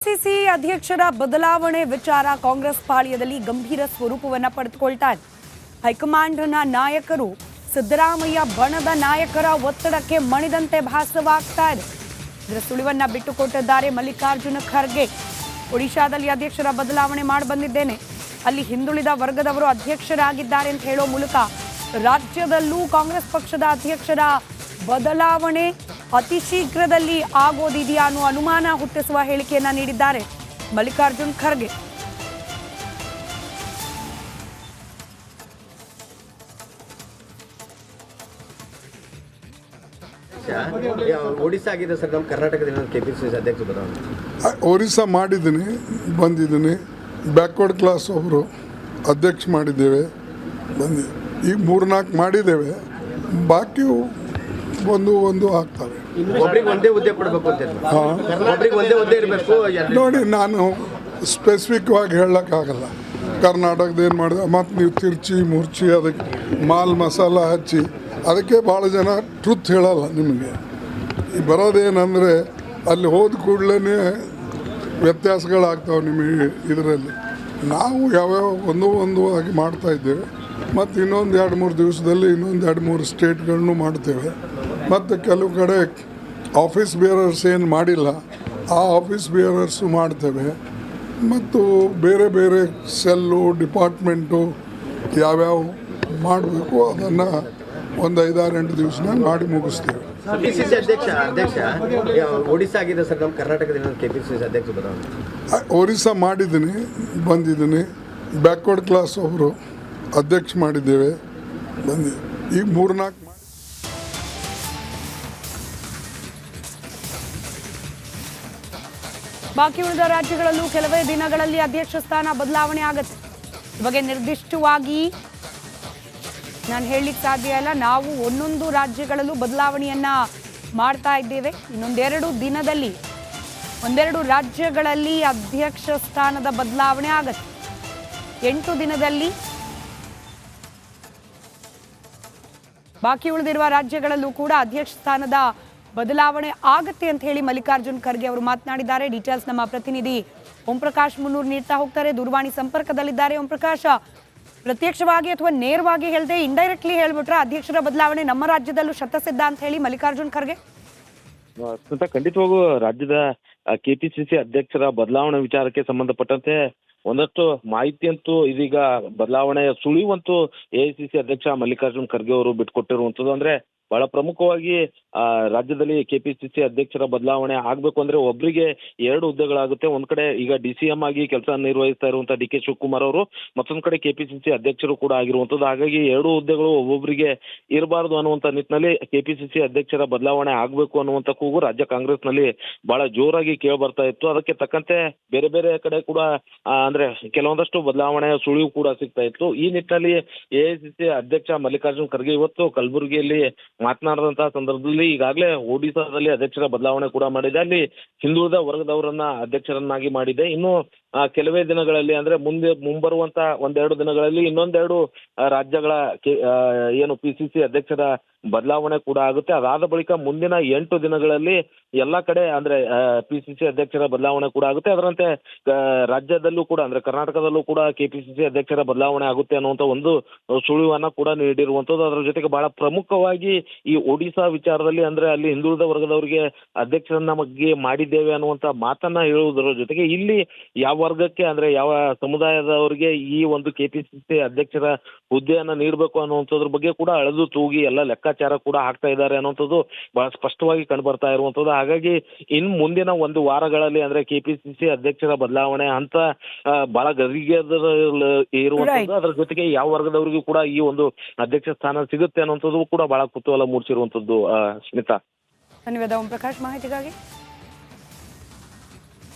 KPCC ಅಧ್ಯಕ್ಷರ ಬದಲಾವಣೆ ವಿಚಾರ ಕಾಂಗ್ರೆಸ್ ಪಾಳ್ಯದಲ್ಲಿ ಗಂಭೀರ ಸ್ವರೂಪವನ್ನು ಪಡೆದುಕೊಳ್ತಾ ಇದೆ. ಹೈಕಮಾಂಡ್ನ ನಾಯಕರು ಸಿದ್ದರಾಮಯ್ಯ ಬಣದ ನಾಯಕರ ಒತ್ತಡಕ್ಕೆ ಮಣಿದಂತೆ ಭಾಸವಾಗ್ತಾ ಇದೆ. ಇದರ ಸುಳಿವನ್ನ ಬಿಟ್ಟುಕೊಟ್ಟಿದ್ದಾರೆ ಮಲ್ಲಿಕಾರ್ಜುನ ಖರ್ಗೆ. ಒಡಿಶಾದಲ್ಲಿ ಅಧ್ಯಕ್ಷರ ಬದಲಾವಣೆ ಮಾಡಿ ಬಂದಿದ್ದೇನೆ, ಅಲ್ಲಿ ಹಿಂದುಳಿದ ವರ್ಗದವರು ಅಧ್ಯಕ್ಷರಾಗಿದ್ದಾರೆ ಅಂತ ಹೇಳೋ ಮೂಲಕ ರಾಜ್ಯದಲ್ಲೂ ಕಾಂಗ್ರೆಸ್ ಪಕ್ಷದ ಅಧ್ಯಕ್ಷರ ಬದಲಾವಣೆ ಅತಿ ಶೀಘ್ರದಲ್ಲಿ ಆಗೋದಿದೆಯಾ ಅನ್ನೋ ಅನುಮಾನ ಹುಟ್ಟಿಸುವ ಹೇಳಿಕೆಯನ್ನ ನೀಡಿದ್ದಾರೆ ಮಲ್ಲಿಕಾರ್ಜುನ್ ಖರ್ಗೆ. ಒಡಿಶಾ ಆಗಿದೆ ಸರ್, ನಮ್ಮ ಕರ್ನಾಟಕದಲ್ಲಿ ಕೆಪಿಸಿಸಿ ಅಧ್ಯಕ್ಷ ಬದಲಾವಣೆ. ಒರಿಸ್ಸಾ ಮಾಡಿದ್ದೀನಿ, ಬಂದಿದ್ದೀನಿ. ಬ್ಯಾಕ್ವರ್ಡ್ ಕ್ಲಾಸ್ ಒಬ್ಬರು ಅಧ್ಯಕ್ಷ ಮಾಡಿದ್ದೇವೆ, ಈಗ 3-4 ಮಾಡಿದ್ದೇವೆ, ಬಾಕಿ ಒಂದು ಆಗ್ತವೆ. ಒಬ್ರಿಗೆ ಒಂದೇ ಹುದ್ದೆ ಕೊಡಬೇಕು ಅಂತ ಒಬ್ರಿಗೆ ಒಂದೇ ಹುದ್ದೆ ಇರಬೇಕು ನೋಡಿ, ನಾನು ಸ್ಪೆಸಿಫಿಕ್ ಆಗಿ ಹೇಳೋಕ್ಕಾಗಲ್ಲ. ಕರ್ನಾಟಕದ ಏನು ಮಾಡಿದೆ, ಮತ್ತು ನೀವು ತಿರ್ಚಿ ಮುರ್ಚಿ ಅದಕ್ಕೆ ಮಾಲ್ ಮಸಾಲ ಹಚ್ಚಿ ಅದಕ್ಕೆ ಭಾಳ ಜನ ಟ್ರುತ್ ಹೇಳಲ್ಲ. ನಿಮಗೆ ಬರೋದೇನೆಂದರೆ ಅಲ್ಲಿ ಹೋದ ಕೂಡಲೇ ವ್ಯತ್ಯಾಸಗಳಾಗ್ತಾವೆ ನಿಮಗೆ. ಇದರಲ್ಲಿ ನಾವು ಯಾವ್ಯಾವ ಒಂದು ಆಗಿ ಮಾಡ್ತಾಯಿದ್ದೇವೆ, ಮತ್ತು ಇನ್ನೊಂದು 2-3 ದಿವಸದಲ್ಲಿ ಇನ್ನೊಂದು 2-3 ಸ್ಟೇಟ್ಗಳನ್ನು ಮಾಡ್ತೇವೆ. ಮತ್ತು ಕೆಲವು ಕಡೆ ಆಫೀಸ್ ಬೇರರ್ಸ್ ಏನು ಮಾಡಿಲ್ಲ, ಆ ಆಫೀಸ್ ಬೇರರ್ಸು ಮಾಡ್ತೇವೆ. ಮತ್ತು ಬೇರೆ ಬೇರೆ ಸೆಲ್ಲು ಡಿಪಾರ್ಟ್ಮೆಂಟು ಯಾವ್ಯಾವ ಮಾಡಬೇಕು ಅದನ್ನು ಒಂದು 5-6-8 ದಿವಸನಾಗ ಮಾಡಿ ಮುಗಿಸ್ತೇವೆ. ಕೆಪಿಸಿಸಿ ಅಧ್ಯಕ್ಷ ಒಡಿಶಾ ಆಗಿದೆ ಸರ್, ನಮ್ಮ ಕರ್ನಾಟಕದಲ್ಲಿ ಕೆಪಿಸಿಸಿ ಅಧ್ಯಕ್ಷ ಬದಲಾವಣೆ. ಒರಿಸ್ಸಾ ಮಾಡಿದ್ದೀನಿ, ಬಂದಿದ್ದೀನಿ. ಬ್ಯಾಕ್ವರ್ಡ್ ಕ್ಲಾಸ್ ಒಬ್ಬರು ಅಧ್ಯಕ್ಷ ಮಾಡಿದ್ದೇವೆ, ಈಗ 3-4 ಬಾಕಿ ಉಳಿದ ರಾಜ್ಯಗಳಲ್ಲೂ ಕೆಲವೇ ದಿನಗಳಲ್ಲಿ ಅಧ್ಯಕ್ಷ ಸ್ಥಾನ ಬದಲಾವಣೆ ಆಗುತ್ತೆ. ಇವಾಗ ನಿರ್ದಿಷ್ಟವಾಗಿ ನಾನು ಹೇಳಲಿಕ್ಕೆ ಸಾಧ್ಯ ಇಲ್ಲ. ನಾವು ಒಂದೊಂದು ರಾಜ್ಯಗಳಲ್ಲೂ ಬದಲಾವಣೆಯನ್ನ ಮಾಡ್ತಾ ಇದ್ದೇವೆ. ಒಂದೆರಡು ರಾಜ್ಯಗಳಲ್ಲಿ ಅಧ್ಯಕ್ಷ ಸ್ಥಾನದ ಬದಲಾವಣೆ ಆಗತ್ತೆ. 8 ದಿನದಲ್ಲಿ ಬಾಕಿ ಉಳಿದಿರುವ ರಾಜ್ಯಗಳಲ್ಲೂ ಕೂಡ ಅಧ್ಯಕ್ಷ ಸ್ಥಾನದ ಬದಲಾವಣೆ ಆಗತ್ತೆ ಅಂತ ಹೇಳಿ ಮಲ್ಲಿಕಾರ್ಜುನ್ ಖರ್ಗೆ ಅವರು ಮಾತನಾಡಿದ್ದಾರೆ. ಡೀಟೇಲ್ಸ್ ನಮ್ಮ ಪ್ರತಿನಿಧಿ ಓಂ ಪ್ರಕಾಶ್ ಮುನ್ನೂರ್ ನೀಡ್ತಾ ಹೋಗ್ತಾರೆ. ದೂರವಾಣಿ ಸಂಪರ್ಕದಲ್ಲಿದ್ದಾರೆ. ಓಂ ಪ್ರಕಾಶ್, ಪ್ರತ್ಯಕ್ಷವಾಗಿ ಅಥವಾ ನೇರವಾಗಿ ಹೇಳದೆ ಇಂಡೈರೆಕ್ಟ್ಲಿ ಹೇಳ್ಬಿಟ್ರೆ ಅಧ್ಯಕ್ಷರ ಬದಲಾವಣೆ ನಮ್ಮ ರಾಜ್ಯದಲ್ಲೂ ಶತಸಿದ್ಧ ಅಂತ ಹೇಳಿ ಮಲ್ಲಿಕಾರ್ಜುನ್ ಖರ್ಗೆ? ಖಂಡಿತವಾಗೂ ರಾಜ್ಯದ ಕೆಪಿಸಿಸಿ ಅಧ್ಯಕ್ಷರ ಬದಲಾವಣೆ ವಿಚಾರಕ್ಕೆ ಸಂಬಂಧಪಟ್ಟಂತೆ ಒಂದಷ್ಟು ಮಾಹಿತಿ ಅಂತೂ ಇದೀಗ ಬದಲಾವಣೆಯ ಸುಳಿವಂತೂ ಎಐಸಿಸಿ ಅಧ್ಯಕ್ಷ ಮಲ್ಲಿಕಾರ್ಜುನ್ ಖರ್ಗೆ ಅವರು ಬಿಟ್ಕೊಟ್ಟಿರುವಂಥದ್ದು. ಅಂದ್ರೆ ಬಹಳ ಪ್ರಮುಖವಾಗಿ ರಾಜ್ಯದಲ್ಲಿ ಕೆಪಿಸಿಸಿ ಅಧ್ಯಕ್ಷರ ಬದಲಾವಣೆ ಆಗ್ಬೇಕು ಅಂದ್ರೆ ಒಬ್ಬರಿಗೆ 2 ಹುದ್ದೆಗಳಾಗುತ್ತೆ. ಒಂದ್ ಕಡೆ ಈಗ DCM ಆಗಿ ಕೆಲಸ ನಿರ್ವಹಿಸ್ತಾ ಇರುವಂತಹ DK ಶಿವಕುಮಾರ್ ಅವರು, ಮತ್ತೊಂದ್ ಕಡೆ ಕೆಪಿಸಿಸಿ ಅಧ್ಯಕ್ಷರು ಕೂಡ ಆಗಿರುವಂತದ್ದು. ಹಾಗಾಗಿ 2 ಹುದ್ದೆಗಳು ಒಬ್ಬೊಬ್ಬರಿಗೆ ಇರಬಾರದು ಅನ್ನುವಂತ ನಿಟ್ಟಿನಲ್ಲಿ ಕೆಪಿಸಿಸಿ ಅಧ್ಯಕ್ಷರ ಬದಲಾವಣೆ ಆಗ್ಬೇಕು ಅನ್ನುವಂತ ಕೂಗು ರಾಜ್ಯ ಕಾಂಗ್ರೆಸ್ ನಲ್ಲಿ ಬಹಳ ಜೋರಾಗಿ ಕೇಳಿ ಬರ್ತಾ ಇತ್ತು. ಅದಕ್ಕೆ ತಕ್ಕಂತೆ ಬೇರೆ ಬೇರೆ ಕಡೆ ಕೂಡ ಅಂದ್ರೆ ಕೆಲವೊಂದಷ್ಟು ಬದಲಾವಣೆಯ ಸುಳಿವು ಕೂಡ ಸಿಗ್ತಾ ಇತ್ತು. ಈ ನಿಟ್ಟಿನಲ್ಲಿ ಎಐಸಿಸಿ ಅಧ್ಯಕ್ಷ ಮಲ್ಲಿಕಾರ್ಜುನ್ ಖರ್ಗೆ ಇವತ್ತು ಕಲಬುರಗಿಯಲ್ಲಿ ಮಾತನಾಡಿದಂತಹ ಸಂದರ್ಭದಲ್ಲಿ ಈಗಾಗಲೇ ಒಡಿಶಾದಲ್ಲಿ ಅಧ್ಯಕ್ಷರ ಬದಲಾವಣೆ ಕೂಡ ಮಾಡಿದೆ. ಅಲ್ಲಿ ಹಿಂದುಳಿದ ವರ್ಗದವರನ್ನ ಅಧ್ಯಕ್ಷರನ್ನಾಗಿ ಮಾಡಿದೆ. ಇನ್ನು ಕೆಲವೇ ದಿನಗಳಲ್ಲಿ ಅಂದ್ರೆ ಮುಂಬರುವಂತ 1-2 ದಿನಗಳಲ್ಲಿ ಇನ್ನೊಂದೆರಡು ರಾಜ್ಯಗಳ ಏನು PCC ಅಧ್ಯಕ್ಷರ ಬದಲಾವಣೆ ಕೂಡ ಆಗುತ್ತೆ. ಅದಾದ ಬಳಿಕ ಮುಂದಿನ 8 ದಿನಗಳಲ್ಲಿ ಎಲ್ಲಾ ಕಡೆ ಅಂದ್ರೆ PCC ಅಧ್ಯಕ್ಷರ ಬದಲಾವಣೆ ಕೂಡ ಆಗುತ್ತೆ. ಅದರಂತೆ ರಾಜ್ಯದಲ್ಲೂ ಕೂಡ ಅಂದ್ರೆ ಕರ್ನಾಟಕದಲ್ಲೂ ಕೂಡ KPCC ಅಧ್ಯಕ್ಷರ ಬದಲಾವಣೆ ಆಗುತ್ತೆ ಅನ್ನುವಂತ ಒಂದು ಸುಳಿವನ್ನ ಕೂಡ ನೀಡಿರುವಂತದ್ದು. ಅದರ ಜೊತೆಗೆ ಬಹಳ ಪ್ರಮುಖವಾಗಿ ಈ ಒಡಿಶಾ ವಿಚಾರದಲ್ಲಿ ಅಂದ್ರೆ ಅಲ್ಲಿ ಹಿಂದುಳಿದ ವರ್ಗದವರಿಗೆ ಅಧ್ಯಕ್ಷರನ್ನಾಗಿ ಮಾಡಿದ್ದೇವೆ ಅನ್ನುವಂತ ಮಾತನ್ನ ಹೇಳುವುದರ ಜೊತೆಗೆ ಇಲ್ಲಿ ಯಾವ ವರ್ಗಕ್ಕೆ ಅಂದ್ರೆ ಯಾವ ಸಮುದಾಯದವರಿಗೆ ಈ ಒಂದು ಕೆಪಿಸಿಸಿ ಅಧ್ಯಕ್ಷರ ಹುದ್ದೆಯನ್ನ ನೀಡಬೇಕು ಅನ್ನುವಂಥದ್ರ ಬಗ್ಗೆ ಕೂಡ ಅಳೆದು ತೂಗಿ ಎಲ್ಲ ಲೆಕ್ಕಾಚಾರ ಕೂಡ ಹಾಕ್ತಾ ಇದ್ದಾರೆ ಅನ್ನುವಂಥದ್ದು ಬಹಳ ಸ್ಪಷ್ಟವಾಗಿ ಕಂಡು ಬರ್ತಾ ಇರುವಂತದ್ದು. ಹಾಗಾಗಿ ಇನ್ನು ಮುಂದಿನ 1 ವಾರಗಳಲ್ಲಿ ಅಂದ್ರೆ ಕೆಪಿಸಿಸಿ ಅಧ್ಯಕ್ಷರ ಬದಲಾವಣೆ ಅಂತ ಬಹಳ ಗರಿಗೆದ ಇರುವಂತದ್ದು. ಅದರ ಜೊತೆಗೆ ಯಾವ ವರ್ಗದವರಿಗೂ ಕೂಡ ಈ ಒಂದು ಅಧ್ಯಕ್ಷ ಸ್ಥಾನ ಸಿಗುತ್ತೆ ಅನ್ನುವಂಥದ್ದು ಕೂಡ ಬಹಳ ಕುತೂಹಲ ಮೂಡಿಸಿರುವಂತದ್ದು. ಸ್ಮಿತಾ, ಧನ್ಯವಾದ ಓಂ ಪ್ರಕಾಶ್ ಮಾಹಿತಿಗಾಗಿ.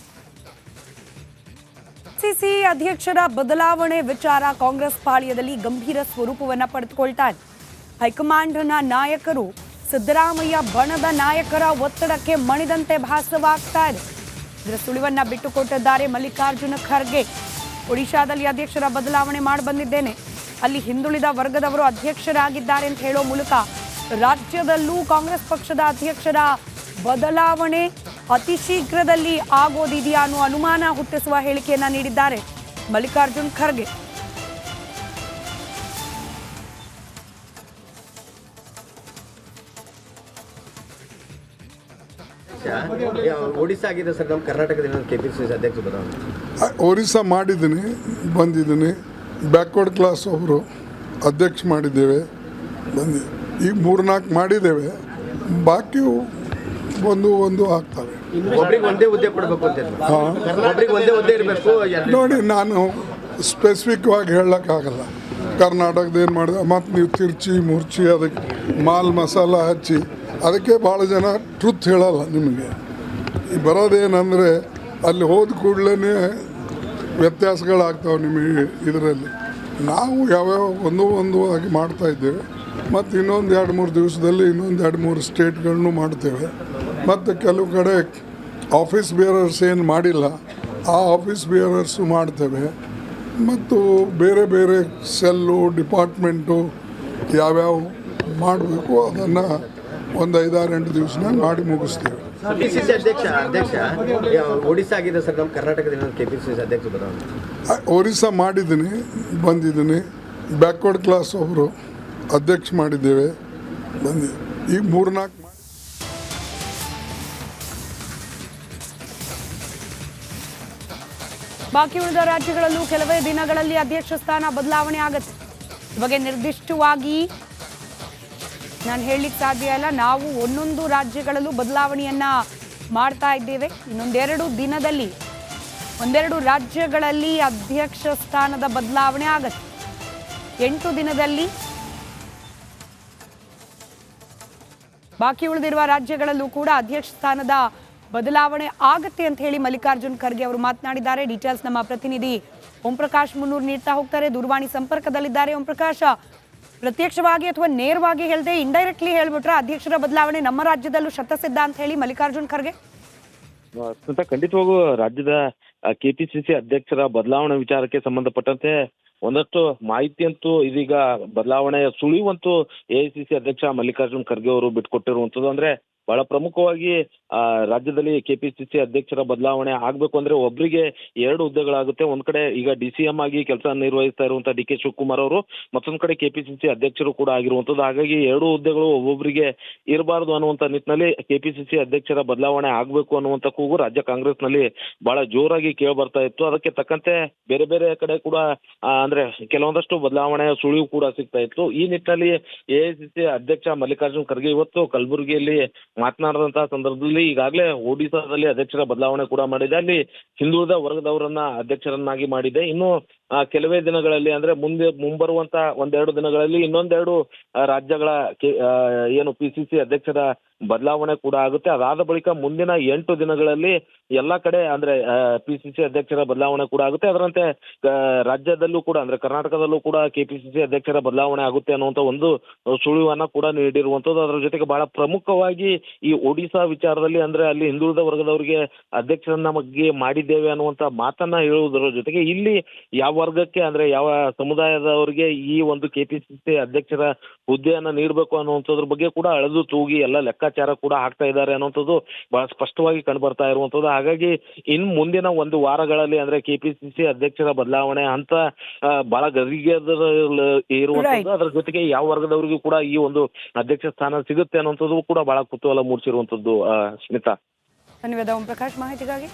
ಕೆಪಿಸಿಸಿ ಅಧ್ಯಕ್ಷರ ಬದಲಾವಣೆ ವಿಚಾರ ಕಾಂಗ್ರೆಸ್ ಪಾಳ್ಯದಲ್ಲಿ ಗಂಭೀರ ಸ್ವರೂಪವನ್ನು ಪಡೆದುಕೊಳ್ತಾ ಇದೆ. ಹೈಕಮಾಂಡ್ನ ನಾಯಕರು ಸಿದ್ದರಾಮಯ್ಯ ಬಣದ ನಾಯಕರ ಒತ್ತಡಕ್ಕೆ ಮಣಿದಂತೆ ಭಾಸವಾಗ್ತಾ ಇದೆ. ಇದರ ಸುಳಿವನ್ನ ಬಿಟ್ಟುಕೊಟ್ಟಿದ್ದಾರೆ ಮಲ್ಲಿಕಾರ್ಜುನ ಖರ್ಗೆ. ಒಡಿಶಾದಲ್ಲಿ ಅಧ್ಯಕ್ಷರ ಬದಲಾವಣೆ ಮಾಡಿ ಬಂದಿದ್ದೇನೆ, ಅಲ್ಲಿ ಹಿಂದುಳಿದ ವರ್ಗದವರು ಅಧ್ಯಕ್ಷರಾಗಿದ್ದಾರೆ ಅಂತ ಹೇಳೋ ಮೂಲಕ ರಾಜ್ಯದಲ್ಲೂ ಕಾಂಗ್ರೆಸ್ ಪಕ್ಷದ ಅಧ್ಯಕ್ಷರ ಬದಲಾವಣೆ ಅತಿ ಶೀಘ್ರದಲ್ಲಿ ಆಗೋದಿದೆಯಾ ಅನ್ನೋ ಅನುಮಾನ ಹುಟ್ಟಿಸುವ ಹೇಳಿಕೆಯನ್ನ ನೀಡಿದ್ದಾರೆ ಮಲ್ಲಿಕಾರ್ಜುನ್ ಖರ್ಗೆ. ಒಡಿಶಾ ಆಗಿದೆ ಸರ್ ನಮ್ಮ ಕರ್ನಾಟಕದಲ್ಲಿ KPCC ಅಧ್ಯಕ್ಷ ಬದಲಾವಣೆ. ಒರಿಸ್ಸಾ ಮಾಡಿದ್ದೀನಿ, ಬಂದಿದ್ದೀನಿ. ಬ್ಯಾಕ್ವರ್ಡ್ ಕ್ಲಾಸ್ ಒಬ್ಬರು ಅಧ್ಯಕ್ಷ ಮಾಡಿದ್ದೇವೆ, ಬಂದಿದೆ. ಈಗ 3-4 ಮಾಡಿದ್ದೇವೆ, ಬಾಕಿ ಒಂದು ಆಗ್ತವೆ. ಒಬ್ರಿಗೆ ಒಂದೇ ಹುದ್ದೆ ಕೊಡಬೇಕು ಅಂತ ಒಬ್ರಿಗೆ ಒಂದೇ ಹುದ್ದೆ ಇರಬೇಕು. ನೋಡಿ, ನಾನು ಸ್ಪೆಸಿಫಿಕ್ ಆಗಿ ಹೇಳೋಕ್ಕಾಗಲ್ಲ. ಕರ್ನಾಟಕದ ಏನು ಮಾಡಿದೆ, ಮತ್ತು ನೀವು ತಿರ್ಚಿ ಮುರ್ಚಿ ಅದಕ್ಕೆ ಮಸಾಲ ಹಚ್ಚಿ, ಅದಕ್ಕೆ ಭಾಳ ಜನ ಟ್ರುತ್ ಹೇಳಲ್ಲ ನಿಮಗೆ. ಈ ಬರೋದೇನೆಂದರೆ ಅಲ್ಲಿ ಹೋದ ಕೂಡಲೇ ವ್ಯತ್ಯಾಸಗಳಾಗ್ತಾವೆ ನಿಮಗೆ. ಇದರಲ್ಲಿ ನಾವು ಯಾವ್ಯಾವ ಒಂದು ಆಗಿ ಮಾಡ್ತಾಯಿದ್ದೇವೆ, ಮತ್ತು ಇನ್ನೊಂದು 2-3 ದಿವಸದಲ್ಲಿ ಇನ್ನೊಂದು 2-3 ಸ್ಟೇಟ್ಗಳನ್ನು ಮಾಡ್ತೇವೆ. ಮತ್ತು ಕೆಲವು ಕಡೆ ಆಫೀಸ್ ಬೇರರ್ಸ್ ಏನು ಮಾಡಿಲ್ಲ, ಆ ಆಫೀಸ್ ಬೇರರ್ಸು ಮಾಡ್ತೇವೆ. ಮತ್ತು ಬೇರೆ ಬೇರೆ ಸೆಲ್ಲು ಡಿಪಾರ್ಟ್ಮೆಂಟು ಯಾವ್ಯಾವ ಮಾಡಬೇಕು ಅದನ್ನು ಒಂದು 5-6-8 ದಿವಸನಾಗ ಮಾಡಿ ಮುಗಿಸ್ತೇವೆ. KPCC ಅಧ್ಯಕ್ಷ ಒಡಿಶಾ ಆಗಿದೆ ಸರ್ ನಮ್ಮ ಕರ್ನಾಟಕದಲ್ಲಿ KPCC ಅಧ್ಯಕ್ಷ ಬದಲಾವಣೆ. ಒರಿಸ್ಸಾ ಮಾಡಿದ್ದೀನಿ, ಬಂದಿದ್ದೀನಿ. ಬ್ಯಾಕ್ವರ್ಡ್ ಕ್ಲಾಸ್ ಒಬ್ಬರು ಅಧ್ಯಕ್ಷ ಮಾಡಿದ್ದೇವೆ, ಬಂದಿದೆ. ಈಗ 3-4 ಬಾಕಿ ಉಳಿದ ರಾಜ್ಯಗಳಲ್ಲೂ ಕೆಲವೇ ದಿನಗಳಲ್ಲಿ ಅಧ್ಯಕ್ಷ ಸ್ಥಾನ ಬದಲಾವಣೆ ಆಗುತ್ತೆ. ಈ ಬಗ್ಗೆ ನಿರ್ದಿಷ್ಟವಾಗಿ ನಾನು ಹೇಳಲಿಕ್ಕೆ ಸಾಧ್ಯ ಇಲ್ಲ. ನಾವು ಒಂದೊಂದು ರಾಜ್ಯಗಳಲ್ಲೂ ಬದಲಾವಣೆಯನ್ನ ಮಾಡ್ತಾ ಇದ್ದೇವೆ. ಒಂದೆರಡು ರಾಜ್ಯಗಳಲ್ಲಿ ಅಧ್ಯಕ್ಷ ಸ್ಥಾನದ ಬದಲಾವಣೆ ಆಗತ್ತೆ. 8 ದಿನದಲ್ಲಿ ಬಾಕಿ ಉಳಿದಿರುವ ರಾಜ್ಯಗಳಲ್ಲೂ ಕೂಡ ಅಧ್ಯಕ್ಷ ಸ್ಥಾನದ ಬದಲಾವಣೆ ಆಗತ್ತೆ ಅಂತ ಹೇಳಿ ಮಲ್ಲಿಕಾರ್ಜುನ್ ಖರ್ಗೆ ಅವರು ಮಾತನಾಡಿದ್ದಾರೆ. ಡೀಟೇಲ್ಸ್ ನಮ್ಮ ಪ್ರತಿನಿಧಿ ಓಂ ಪ್ರಕಾಶ್ ಮುನ್ನೂರ್ ನೀಡ್ತಾ ಹೋಗ್ತಾರೆ. ದೂರವಾಣಿ ಸಂಪರ್ಕದಲ್ಲಿದ್ದಾರೆ. ಓಂ ಪ್ರಕಾಶ್, ಪ್ರತ್ಯಕ್ಷವಾಗಿ ಅಥವಾ ನೇರವಾಗಿ ಹೇಳದೆ ಇಂಡೈರೆಕ್ಟ್ಲಿ ಹೇಳ್ಬಿಟ್ರೆ ಅಧ್ಯಕ್ಷರ ಬದಲಾವಣೆ ನಮ್ಮ ರಾಜ್ಯದಲ್ಲೂ ಶತಸಿದ್ಧ ಅಂತ ಹೇಳಿ ಮಲ್ಲಿಕಾರ್ಜುನ್ ಖರ್ಗೆ? ಖಂಡಿತವಾಗೂ ರಾಜ್ಯದ KPCC ಅಧ್ಯಕ್ಷರ ಬದಲಾವಣೆ ವಿಚಾರಕ್ಕೆ ಸಂಬಂಧಪಟ್ಟಂತೆ ಒಂದಷ್ಟು ಮಾಹಿತಿ ಅಂತೂ ಇದೀಗ ಬದಲಾವಣೆಯ ಸುಳಿವಂತೂ AICC ಅಧ್ಯಕ್ಷ ಮಲ್ಲಿಕಾರ್ಜುನ್ ಖರ್ಗೆ ಅವರು ಬಿಟ್ಕೊಟ್ಟಿರುವಂಥದ್ದು. ಅಂದ್ರೆ ಬಹಳ ಪ್ರಮುಖವಾಗಿ ರಾಜ್ಯದಲ್ಲಿ KPCC ಅಧ್ಯಕ್ಷರ ಬದಲಾವಣೆ ಆಗ್ಬೇಕು ಅಂದ್ರೆ ಒಬ್ಬರಿಗೆ 2 ಹುದ್ದೆಗಳಾಗುತ್ತೆ. ಒಂದ್ ಕಡೆ ಈಗ DCM ಆಗಿ ಕೆಲಸ ನಿರ್ವಹಿಸ್ತಾ ಇರುವಂತಹ DK ಶಿವಕುಮಾರ್ ಅವರು, ಮತ್ತೊಂದ್ ಕಡೆ KPCC ಅಧ್ಯಕ್ಷರು ಕೂಡ ಆಗಿರುವಂತದ್ದು. ಹಾಗಾಗಿ 2 ಹುದ್ದೆಗಳು ಒಬ್ಬೊಬ್ಬರಿಗೆ ಇರಬಾರದು ಅನ್ನುವಂತ ನಿಟ್ಟಿನಲ್ಲಿ KPCC ಅಧ್ಯಕ್ಷರ ಬದಲಾವಣೆ ಆಗ್ಬೇಕು ಅನ್ನುವಂತ ಕೂಗು ರಾಜ್ಯ ಕಾಂಗ್ರೆಸ್ ನಲ್ಲಿ ಬಹಳ ಜೋರಾಗಿ ಕೇಳಿ ಬರ್ತಾ ಇತ್ತು. ಅದಕ್ಕೆ ತಕ್ಕಂತೆ ಬೇರೆ ಬೇರೆ ಕಡೆ ಕೂಡ ಅಂದ್ರೆ ಕೆಲವೊಂದಷ್ಟು ಬದಲಾವಣೆಯ ಸುಳಿವು ಕೂಡ ಸಿಗ್ತಾ ಇತ್ತು. ಈ ನಿಟ್ಟಿನಲ್ಲಿ AICC ಅಧ್ಯಕ್ಷ ಮಲ್ಲಿಕಾರ್ಜುನ್ ಖರ್ಗೆ ಇವತ್ತು ಕಲಬುರಗಿಯಲ್ಲಿ ಮಾತನಾಡಿದಂತಹ ಸಂದರ್ಭದಲ್ಲಿ ಈಗಾಗಲೇ ಒಡಿಶಾದಲ್ಲಿ ಅಧ್ಯಕ್ಷರ ಬದಲಾವಣೆ ಕೂಡ ಮಾಡಿದೆ. ಅಲ್ಲಿ ಹಿಂದುಳಿದ ವರ್ಗದವರನ್ನ ಅಧ್ಯಕ್ಷರನ್ನಾಗಿ ಮಾಡಿದೆ. ಇನ್ನು ಕೆಲವೇ ದಿನಗಳಲ್ಲಿ ಅಂದ್ರೆ ಮುಂಬರುವಂತ 1-2 ದಿನಗಳಲ್ಲಿ ಇನ್ನೊಂದೆರಡು ರಾಜ್ಯಗಳ ಏನು PCC ಅಧ್ಯಕ್ಷರ ಬದಲಾವಣೆ ಕೂಡ ಆಗುತ್ತೆ. ಅದಾದ ಬಳಿಕ ಮುಂದಿನ 8 ದಿನಗಳಲ್ಲಿ ಎಲ್ಲಾ ಕಡೆ ಅಂದ್ರೆ PCC ಅಧ್ಯಕ್ಷರ ಬದಲಾವಣೆ ಕೂಡ ಆಗುತ್ತೆ. ಅದರಂತೆ ರಾಜ್ಯದಲ್ಲೂ ಕೂಡ ಅಂದ್ರೆ ಕರ್ನಾಟಕದಲ್ಲೂ ಕೂಡ KPCC ಅಧ್ಯಕ್ಷರ ಬದಲಾವಣೆ ಆಗುತ್ತೆ ಅನ್ನುವಂತ ಒಂದು ಸುಳಿವನ್ನ ಕೂಡ ನೀಡಿರುವಂತದ್ದು. ಅದರ ಜೊತೆಗೆ ಬಹಳ ಪ್ರಮುಖವಾಗಿ ಈ ಒಡಿಶಾ ವಿಚಾರದಲ್ಲಿ ಅಂದ್ರೆ ಅಲ್ಲಿ ಹಿಂದುಳಿದ ವರ್ಗದವರಿಗೆ ಅಧ್ಯಕ್ಷರನ್ನಾಗಿ ಮಾಡಿದ್ದೇವೆ ಅನ್ನುವಂತ ಮಾತನ್ನ ಹೇಳುವುದರ ಜೊತೆಗೆ ಇಲ್ಲಿ ಯಾವ ವರ್ಗಕ್ಕೆ ಅಂದ್ರೆ ಯಾವ ಸಮುದಾಯದವರಿಗೆ ಈ ಒಂದು KPCC ಅಧ್ಯಕ್ಷರ ಹುದ್ದೆಯನ್ನ ನೀಡಬೇಕು ಅನ್ನುವಂಥದ್ರ ಬಗ್ಗೆ ಕೂಡ ಅಳೆದು ತೂಗಿ ಎಲ್ಲ ಲೆಕ್ಕಾಚಾರ ಕೂಡ ಹಾಕ್ತಾ ಇದ್ದಾರೆ ಅನ್ನುವಂಥದ್ದು ಬಹಳ ಸ್ಪಷ್ಟವಾಗಿ ಕಂಡು ಬರ್ತಾ ಇರುವಂತದ್ದು. ಹಾಗಾಗಿ ಇನ್ ಮುಂದಿನ 1 ವಾರಗಳಲ್ಲಿ ಅಂದ್ರೆ KPCC ಅಧ್ಯಕ್ಷರ ಬದಲಾವಣೆ ಅಂತ ಬಹಳ ಗರಿಗೆದ ಇರುವಂತದ್ದು. ಅದರ ಜೊತೆಗೆ ಯಾವ ವರ್ಗದವರಿಗೂ ಕೂಡ ಈ ಒಂದು ಅಧ್ಯಕ್ಷ ಸ್ಥಾನ ಸಿಗುತ್ತೆ ಅನ್ನುವಂಥದ್ದು ಕೂಡ ಬಹಳ ಕುತೂಹಲ ಮೂಡಿಸಿರುವಂತದ್ದು. ಸ್ಮಿತಾ, ಧನ್ಯವಾದ ಓಂ ಪ್ರಕಾಶ್ ಮಾಹಿತಿಗಾಗಿ.